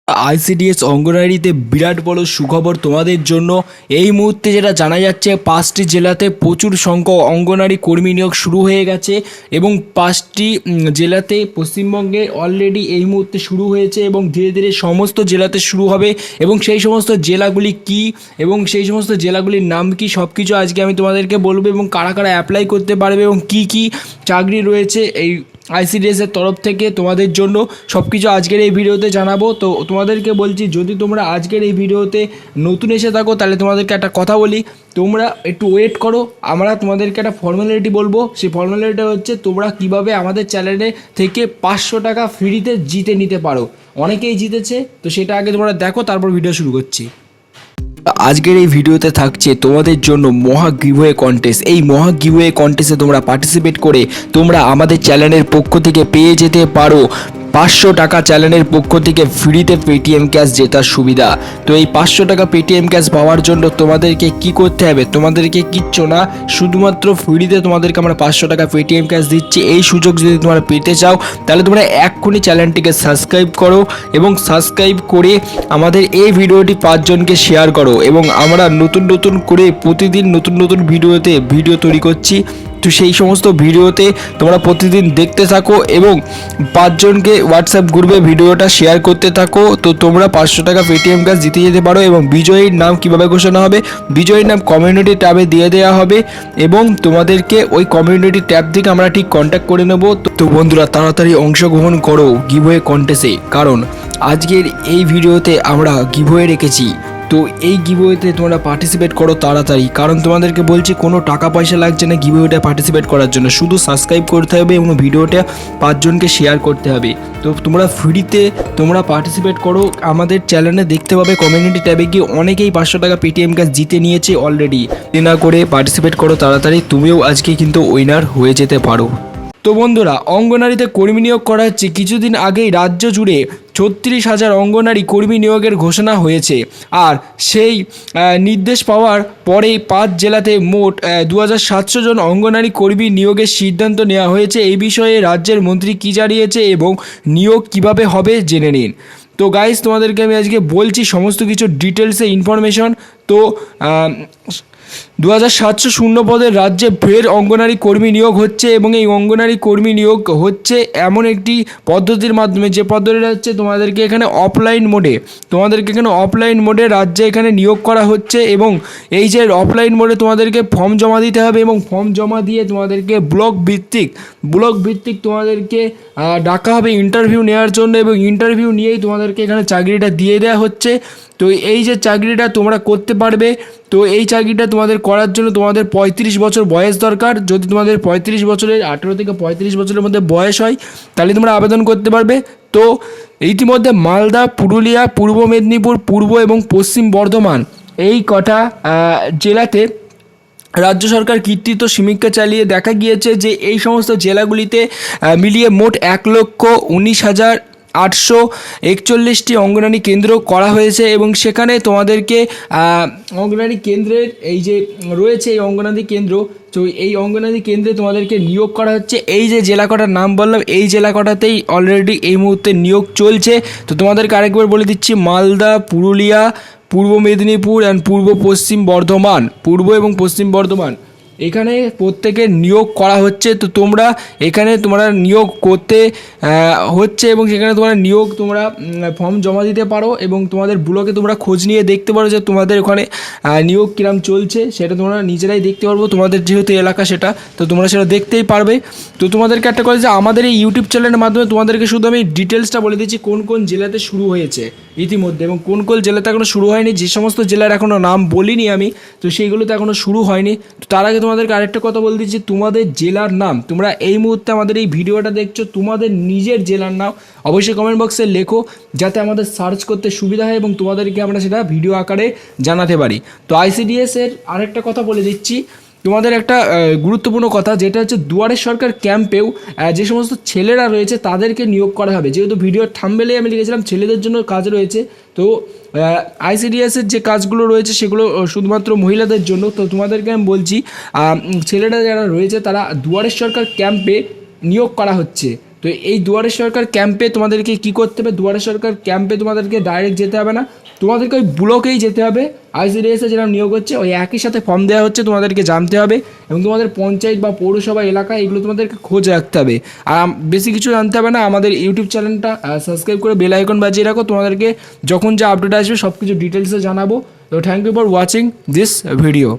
ICDS অঙ্গনারীতে বিরাট বড় সুখবর তোমাদের জন্য। এই মুহূর্তে যেটা জানা যাচ্ছে, 5টি জেলাতে প্রচুর সংখ্যক অঙ্গনারী কর্মী নিয়োগ শুরু হয়ে গেছে এবং 5টি জেলাতে পশ্চিমবঙ্গে অলরেডি এই মুহূর্তে শুরু হয়েছে এবং ধীরে ধীরে সমস্ত জেলাতে শুরু হবে। এবং সেই সমস্ত জেলাগুলি কি এবং সেই সমস্ত জেলাগুলির নাম কি সব কিছু আজকে আমি তোমাদেরকে বলবো, এবং কারা কারা অ্যাপ্লাই করতে পারবে এবং কি কি চাকরি রয়েছে এই আইসিডিএসের তরফ থেকে তোমাদের জন্য সব কিছু আজকের এই ভিডিওতে জানাবো। তো তোমাদেরকে বলছি, যদি তোমরা আজকের এই ভিডিওতে নতুন এসে থাকো তাহলে তোমাদেরকে একটা কথা বলি, তোমরা একটু ওয়েট করো। আমরা তোমাদেরকে একটা ফর্মালিটি বলবো, সেই ফর্মালিটিটা হচ্ছে তোমরা কিভাবে আমাদের চ্যানেলে থেকে 500 টাকা ফ্রিতে জিতে নিতে পারো। অনেকেই জিতেছে, তো সেটা আগে তোমরা দেখো, তারপর ভিডিও শুরু করছি। আজকের এই ভিডিওতে থাকছে তোমাদের জন্য মহা গিভওয়ে কন্টেস্ট। এই মহা গিভওয়ে কন্টেস্টে তোমরা পার্টিসিপেট করে তোমরা আমাদের চ্যানেলের পক্ষ থেকে পেয়ে যেতে পারো 500 টাকা চ্যানেলের পক্ষ থেকে ফ্রিতে পেটিএম ক্যাশ জেতার সুবিধা। তো এই 500 টাকা পেটিএম ক্যাশ পাওয়ার জন্য তোমাদেরকে কি করতে হবে? তোমাদেরকে কিচ্ছু না, শুধুমাত্র ফ্রিতে তোমাদেরকে আমরা 500 টাকা পেটিএম ক্যাশ দিচ্ছি। এই সুযোগ যদি তোমরা পেতে চাও তাহলে তোমরা এক্ষুনি চ্যানেলটিকে সাবস্ক্রাইব করো এবং সাবস্ক্রাইব করে আমাদের এই ভিডিওটি 5 জনকে শেয়ার করো। এবং আমরা নতুন নতুন করে প্রতিদিন নতুন নতুন ভিডিও তৈরি করছি। তো সেই সমস্ত ভিডিওতে তোমরা প্রতিদিন দেখতে থাকো এবং 5 জনকে হোয়াটসঅ্যাপ গ্রুপে ভিডিওটা শেয়ার করতে থাকো। তো তোমরা 500 টাকা পেটিএম ক্যাশ জিতে যেতে পারো। এবং বিজয়ীর নাম কিভাবে ঘোষণা হবে? বিজয়ীর নাম কমিউনিটি ট্যাবে দিয়ে দেওয়া হবে এবং তোমাদেরকে ওই কমিউনিটি ট্যাব থেকে আমরা ঠিক কন্ট্যাক্ট করে নেব। তো বন্ধুরা, তাড়াতাড়ি অংশগ্রহণ করো গিভওয়ে কন্টেস্টে, কারণ আজকের এই ভিডিওতে আমরা গিভওয়ে রেখেছি। তো এই গিভওয়েতে তোমরা পার্টিসিপেট করো তাড়াতাড়ি, কারণ তোমাদেরকে বলছি কোনো টাকা পয়সা লাগছে না গিভওয়েটা পার্টিসিপেট করার জন্য, শুধু সাবস্ক্রাইব করতে হবে এবং ভিডিওটা 5 জনকে শেয়ার করতে হবে। তো তোমরা ফ্রিতে তোমরা পার্টিসিপেট করো। আমাদের চ্যানেলে দেখতে পাবে কমিউনিটি ট্যাবে গিয়ে অনেকেই 500 টাকা পেটিএম ক্যাশ জিতে নিয়েছে অলরেডি। না করে পার্টিসিপেট করো তাড়াতাড়ি, তুমিও আজকে কিন্তু উইনার হয়ে যেতে পারো। তো বন্ধুরা, অঙ্গনারীতে কর্মী নিয়োগ করা হচ্ছে। কিছুদিন আগেই রাজ্য জুড়ে 36,000 অঙ্গনারী কর্মী নিয়োগের ঘোষণা হয়েছে। আর সেই নির্দেশ পাওয়ার পরেই 5 জেলাতে মোট 2,700 জন অঙ্গনারী কর্মী নিয়োগের সিদ্ধান্ত নেওয়া হয়েছে। এই বিষয়ে রাজ্যের মন্ত্রী কী জানিয়েছে এবং নিয়োগ কিভাবে হবে জেনে নিন। তো গাইস, তোমাদেরকে আমি আজকে বলছি সমস্ত কিছু ডিটেলসে ইনফরমেশন। তো 2,700 শূন্য পদের রাজ্যে ফের অঙ্গনারী কর্মী নিয়োগ হচ্ছে এবং এই অঙ্গনারী কর্মী নিয়োগ হচ্ছে এমন একটি পদ্ধতির মাধ্যমে, যে পদ্ধতিটা হচ্ছে তোমাদেরকে এখানে অফলাইন মোডে রাজ্যে এখানে নিয়োগ করা হচ্ছে। এবং এই যে অফলাইন মোডে তোমাদেরকে ফর্ম জমা দিতে হবে এবং ফর্ম জমা দিয়ে তোমাদেরকে ব্লক ভিত্তিক তোমাদেরকে ডাকা হবে ইন্টারভিউ নেওয়ার জন্য, এবং ইন্টারভিউ নিয়েই তোমাদেরকে এখানে চাকরিটা দিয়ে দেওয়া হচ্ছে। তো এই যে চাকরিটা তোমরা করতে পারবে, তো এই চাকরিটা তোমাদের করার জন্য তোমাদের 35 বছর বয়স দরকার। যদি তোমাদের 18 থেকে 35 বছরের মধ্যে বয়স হয় তাহলে তোমরা আবেদন করতে পারবে। তো ইতিমধ্যে মালদা, পুরুলিয়া, পূর্ব মেদিনীপুর, পূর্ব এবং পশ্চিম বর্ধমান এই কটা জেলাতে রাজ্য সরকার কৃতিত্ব সমীক্ষা চালিয়ে দেখা গিয়েছে যে এই সমস্ত জেলাগুলিতে মিলিয়ে মোট 1,19,841টি অঙ্গনারী কেন্দ্র করা হয়েছে। এবং সেখানে তোমাদেরকে অঙ্গনারী কেন্দ্রের এই যে রয়েছে এই অঙ্গনারী কেন্দ্র, তো এই অঙ্গনারী কেন্দ্রে তোমাদেরকে নিয়োগ করা হচ্ছে। এই যে জেলা কটার নাম বললাম, এই জেলা কটাতেই অলরেডি এই মুহূর্তে নিয়োগ চলছে। তো তোমাদেরকে আরেকবার বলে দিচ্ছি, মালদা, পুরুলিয়া, পূর্ব মেদিনীপুর অ্যান্ড পূর্ব এবং পশ্চিম বর্ধমান এখানে প্রত্যেকের নিয়োগ করা হচ্ছে। তো তোমরা নিয়োগ করতে হচ্ছে এবং সেখানে তোমরা ফর্ম জমা দিতে পারো এবং তোমাদের ব্লকে তোমরা খোঁজ নিয়ে দেখতে পারো যে তোমাদের ওখানে নিয়োগ কিরম চলছে, সেটা তোমরা নিজেরাই দেখতে পারবো। তোমাদের যেহেতু এলাকা সেটা, তো তোমরা সেটা দেখতেই পারবে। তো তোমাদেরকে একটা কথা, যে আমাদের এই ইউটিউব চ্যানেলের মাধ্যমে তোমাদেরকে শুধু আমি ডিটেলসটা বলে দিচ্ছি কোন কোন জেলাতে শুরু হয়েছে ইতিমধ্যে এবং কোন কোন জেলাতে এখনও শুরু হয়নি। যে সমস্ত জেলার এখনও নাম বলিনি আমি, তো সেইগুলোতে এখনও শুরু হয়নি। তো তার আগে তোমাদেরকে আরেকটা কথা বলে দিচ্ছি, তোমাদের জেলার নাম, তোমরা এই মুহূর্তে আমাদের এই ভিডিওটা দেখছো, তোমাদের নিজের জেলার নাম অবশ্যই কমেন্ট বক্সে লেখো, যাতে আমাদের সার্চ করতে সুবিধা হয় এবং তোমাদেরকে আমরা সেটা ভিডিও আকারে জানাতে পারি। তো আইসিডিএস এর আরেকটা কথা বলে দিচ্ছি তোমাদের, একটা গুরুত্বপূর্ণ কথা, যেটা হচ্ছে দুয়ারে সরকার ক্যাম্পেও যে সমস্ত ছেলেরা রয়েছে তাদেরকে নিয়োগ করা হবে। যেহেতু ভিডিওর থাম্বনেলে আমি লিখেছিলাম ছেলেদের জন্য কাজ রয়েছে, তো আইসিডিএসের যে কাজগুলো রয়েছে সেগুলো শুধুমাত্র মহিলাদের জন্য। তো তোমাদেরকে আমি বলছি, ছেলেরা যারা রয়েছে তারা দুয়ারে সরকার ক্যাম্পে নিয়োগ করা হচ্ছে। তো এই দুয়ারে সরকার ক্যাম্পে তোমাদেরকে কি করতে হবে, দুয়ারে সরকার ক্যাম্পে তোমাদেরকে ডাইরেক্ট যেতে হবে না, তোমাদেরকে ওই ব্লকেই যেতে হবে। আইসিডিএসে যেরকম নিয়োগ হচ্ছে ওই একই সাথে ফর্ম দেওয়া হচ্ছে, তোমাদেরকে জানতে হবে এবং তোমাদের পঞ্চায়েত বা পৌরসভা এলাকা এগুলো তোমাদেরকে খোঁজ রাখতে হবে। আর বেশি কিছু জানতে হবে না, আমাদের ইউটিউব চ্যানেলটা সাবস্ক্রাইব করে বেল আইকন বাজিয়ে রাখো, তোমাদেরকে যখন যা আপডেট আসবে সব কিছু ডিটেলসে জানাবো। তো thank you for watching this video.